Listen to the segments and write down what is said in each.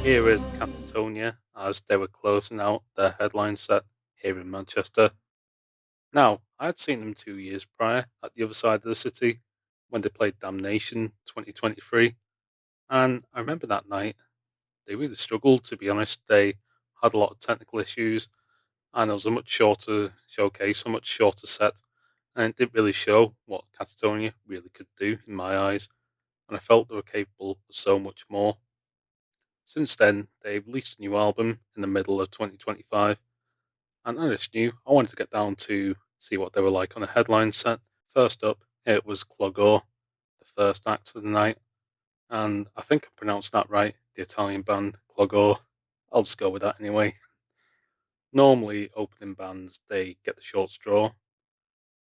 Here is Katatonia as they were closing out their headline set here in Manchester. Now, I had seen them 2 years prior at the other side of the city when they played Damnation 2023, and I remember that night they really struggled, to be honest. They had a lot of technical issues, and it was a much shorter showcase, a much shorter set, and it didn't really show what Katatonia really could do in my eyes, and I felt they were capable of so much more. Since then, they released a new album in the middle of 2025, and I just knew I wanted to get down to see what they were like on a headline set. First up, it was Klogr, the first act of the night, and I think I pronounced that right, the Italian band Klogr. I'll just go with that anyway. Normally, opening bands, they get the short straw,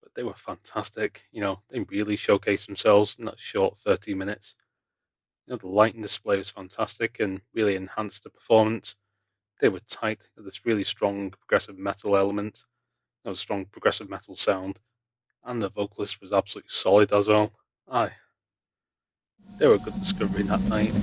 but they were fantastic. They really showcased themselves in that short 30 minutes. The lighting display was fantastic and really enhanced the performance. They were tight, had this really strong progressive metal element, a strong progressive metal sound, and the vocalist was absolutely solid as well. Aye, they were a good discovery that night.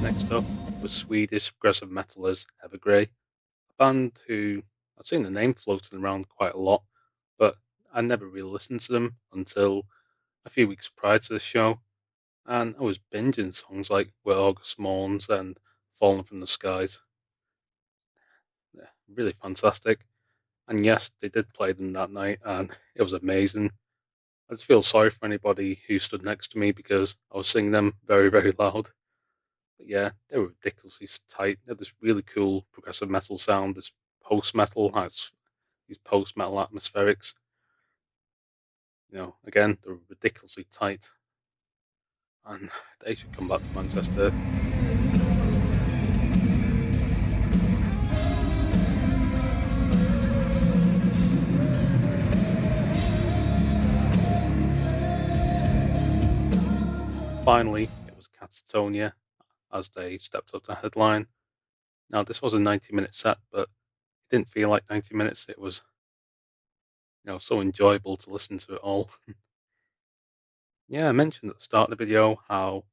Next up was Swedish progressive metalers Evergrey, a band who I'd seen the name floating around quite a lot, but I never really listened to them until a few weeks prior to the show, and I was binging songs like Where August Mourns and Falling from the Skies. Yeah, really fantastic. And yes, they did play them that night, and it was amazing. I just feel sorry for anybody who stood next to me because I was singing them very, very loud. But yeah, they were ridiculously tight. They had this really cool progressive metal sound, this post metal, has these post metal atmospherics. Again, they were ridiculously tight, and they should come back to Manchester. Finally, it was Katatonia as they stepped up to headline. Now, this was a 90-minute set, but it didn't feel like 90 minutes. It was, so enjoyable to listen to it all. Yeah, I mentioned at the start of the video how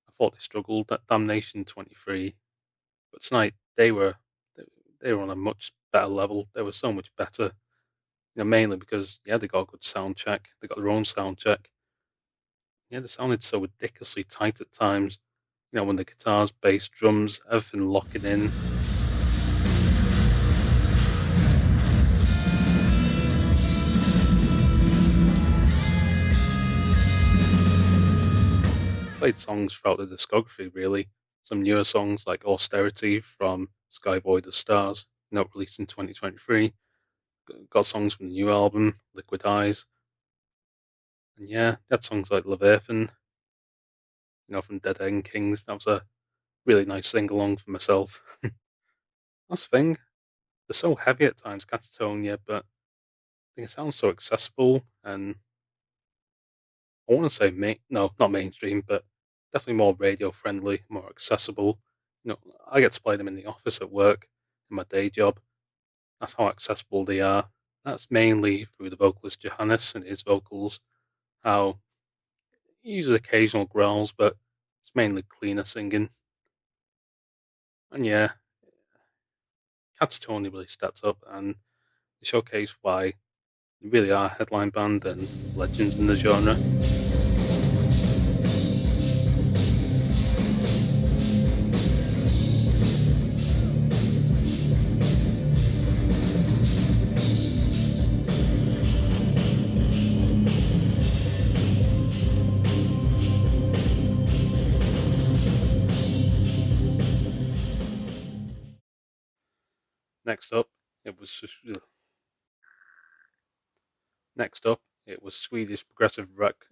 I thought they struggled at Damnation 23, but tonight they they were on a much better level. They were so much better. Mainly because they got a good sound check. They got their own sound check. Yeah, they sounded so ridiculously tight at times. When the guitars, bass, drums, everything locking in. Played songs throughout the discography, really. Some newer songs like Austerity from Skyboy the Stars, released in 2023. Got songs from the new album, Liquid Eyes. And yeah, they had songs like Leviathan, from Dead End Kings. That was a really nice sing along for myself. That's the thing. They're so heavy at times, Catatonia, but I think it sounds so accessible and I want to say no, not mainstream, but definitely more radio friendly, more accessible. I get to play them in the office at work, in my day job. That's how accessible they are. That's mainly through the vocalist Johannes and his vocals. How he uses occasional growls, but it's mainly cleaner singing. And yeah, Catatonia really steps up and they showcase why they really are a headline band and legends in the genre. Next up, it was Next up, it was Swedish progressive rock.